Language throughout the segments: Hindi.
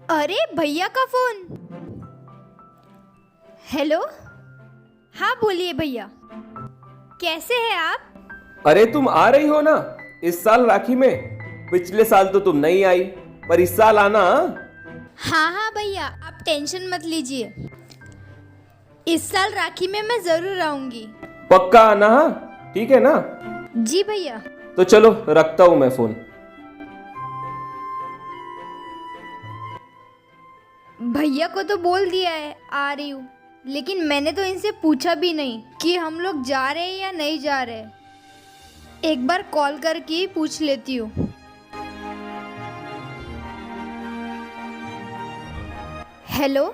अरे भैया का फोन। हेलो। हाँ बोलिए भैया, कैसे हैं आप? अरे तुम आ रही हो ना इस साल राखी में। पिछले साल तो तुम नहीं आई, पर इस साल आना। हाँ हाँ भैया, आप टेंशन मत लीजिए, इस साल राखी में मैं जरूर आऊंगी। पक्का आना, हाँ ठीक है ना? जी भैया। तो चलो रखता हूँ मैं फोन। भैया को तो बोल दिया है आ रही हूँ, लेकिन मैंने तो इनसे पूछा भी नहीं कि हम लोग जा रहे हैं या नहीं जा रहे। एक बार कॉल करके ही पूछ लेती हूँ। हेलो,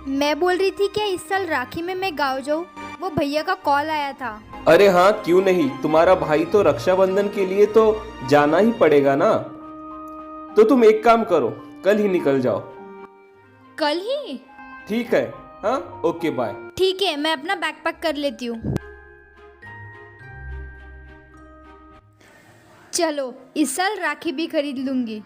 मैं बोल रही थी क्या इस साल राखी में मैं गाँव जाऊँ? वो भैया का कॉल आया था। अरे हाँ क्यों नहीं, तुम्हारा भाई तो रक्षाबंधन के लिए तो जाना ही पड़ेगा ना। तो तुम एक काम करो, कल ही निकल जाओ। कल ही? ठीक है, हाँ ओके बाय। ठीक है, मैं अपना बैग पैक कर लेती हूँ। चलो इस साल राखी भी खरीद लूंगी।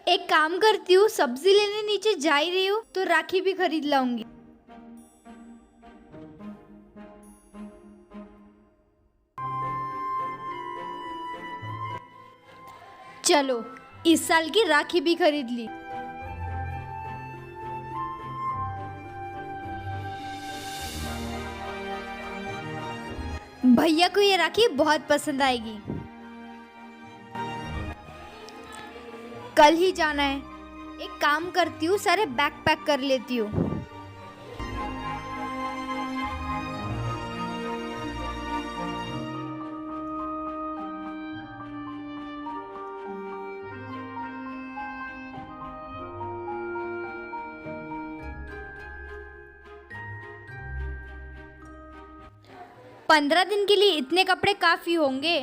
एक काम करती हूँ, सब्जी लेने नीचे जा ही रही हूँ तो राखी भी खरीद लाऊंगी। चलो इस साल की राखी भी खरीद ली। भैया को ये राखी बहुत पसंद आएगी। कल ही जाना है। एक काम करती हूँ, सारे बैग पैक कर लेती हूँ। पंद्रह दिन के लिए इतने कपड़े काफी होंगे।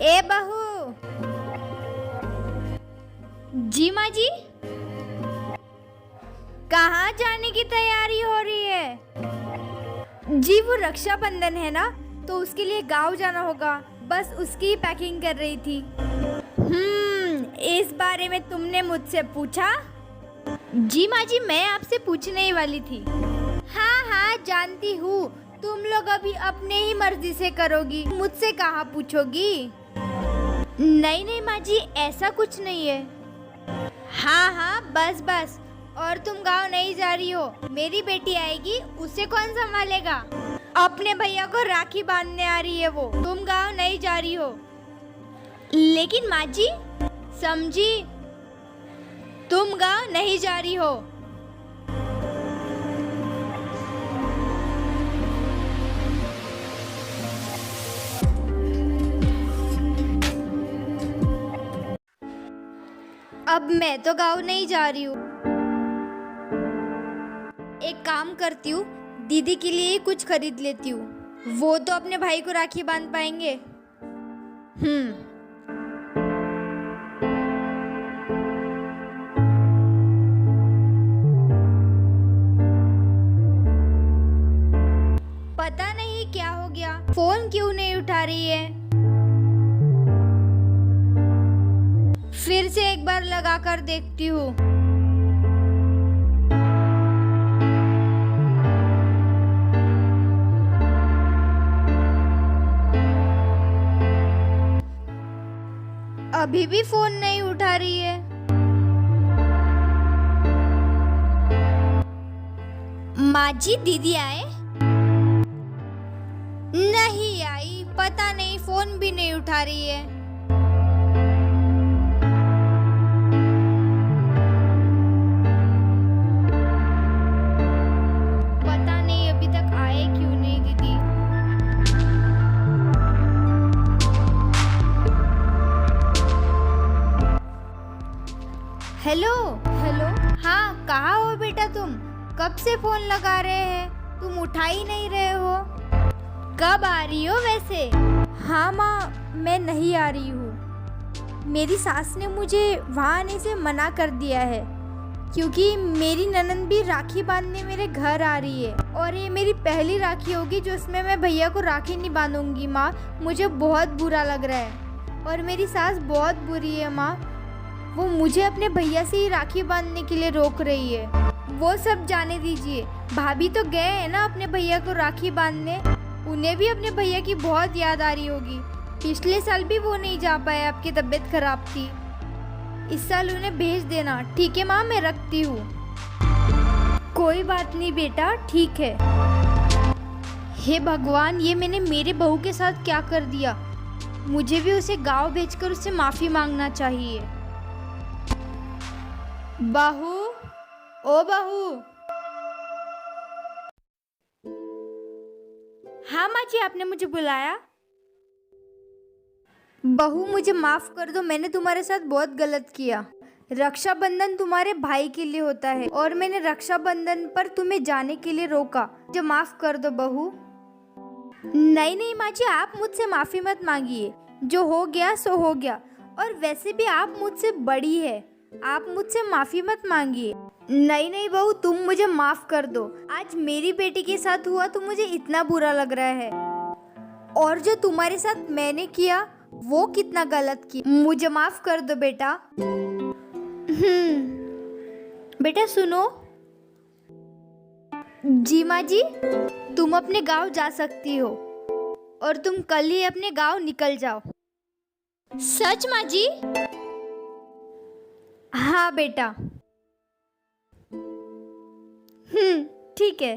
ए बहू। जी माँ जी। कहाँ जाने की तैयारी हो रही है? जी वो रक्षाबंधन है ना, तो उसके लिए गांव जाना होगा, बस उसकी ही पैकिंग कर रही थी। इस बारे में तुमने मुझसे पूछा? जी माँ जी, मैं आपसे पूछने ही वाली थी। हाँ हाँ जानती हूँ, तुम लोग अभी अपने ही मर्जी से करोगी, मुझसे कहाँ पूछोगी। नहीं नहीं माँ जी, ऐसा कुछ नहीं है। हाँ हाँ बस बस। और तुम गाँव नहीं जा रही हो, मेरी बेटी आएगी, उसे कौन संभालेगा? अपने भैया को राखी बांधने आ रही है वो, तुम गाँव नहीं जा रही हो। लेकिन माँ जी समझी, तुम गाँव नहीं जा रही हो। अब मैं तो गाँव नहीं जा रही हूँ। एक काम करती हूँ, दीदी के लिए कुछ खरीद लेती हूँ, वो तो अपने भाई को राखी बांध पाएंगे। पता नहीं क्या हो गया, फोन क्यों नहीं उठा रही है। फिर से एक बार लगा कर देखती हूँ। अभी भी फोन नहीं उठा रही है। माँ जी दीदी आए? नहीं आई, पता नहीं फोन भी नहीं उठा रही है। पता नहीं अभी तक आए क्यों नहीं दीदी। Hello hello. हाँ कहाँ हो बेटा तुम? कब से फोन लगा रहे हैं, तुम उठा ही नहीं रहे हो। कब आ रही हो वैसे? हाँ माँ, मैं नहीं आ रही हूँ। मेरी सास ने मुझे वहाँ आने से मना कर दिया है। क्योंकि मेरी ननद भी राखी बांधने मेरे घर आ रही है और ये मेरी पहली राखी होगी जो उसमें मैं भैया को राखी नहीं बांधूंगी माँ। मुझे बहुत बुरा लग रहा है और मेरी सास बहुत बुरी है माँ। वो मुझे अपने भैया से ही राखी बांधने के लिए रोक रही है। वो सब जाने दीजिए, भाभी तो गए हैं ना अपने भैया को राखी बांधने। उन्हें भी अपने भैया की बहुत याद आ रही होगी। पिछले साल भी वो नहीं जा पाए, आपकी तबीयत खराब थी। इस साल उन्हें भेज देना। ठीक है माँ, मैं रखती हूँ। कोई बात नहीं बेटा, ठीक है। हे भगवान, ये मैंने मेरे बहू के साथ क्या कर दिया। मुझे भी उसे गांव भेजकर उससे माफी मांगना चाहिए। बहू, ओ बहू। हाँ माँ जी, आपने मुझे बुलाया। बहू, मुझे माफ कर दो, मैंने तुम्हारे साथ बहुत गलत किया। रक्षाबंधन तुम्हारे भाई के लिए होता है और मैंने रक्षाबंधन पर तुम्हें जाने के लिए रोका। मुझे माफ कर दो बहू। नहीं नहीं माँ जी, आप मुझसे माफी मत मांगिए। जो हो गया सो हो गया। और वैसे भी आप मुझसे बड़ी है, आप मुझसे माफी मत मांगिए। नहीं नहीं बहू, तुम मुझे माफ कर दो। आज मेरी बेटी के साथ हुआ तो मुझे इतना बुरा लग रहा है, और जो तुम्हारे साथ मैंने किया वो कितना गलत किया। मुझे माफ कर दो बेटा। बेटा सुनो। जी माँ जी, तुम अपने गांव जा सकती हो और तुम कल ही अपने गांव निकल जाओ। सच माँ जी? हाँ बेटा। ठीक है।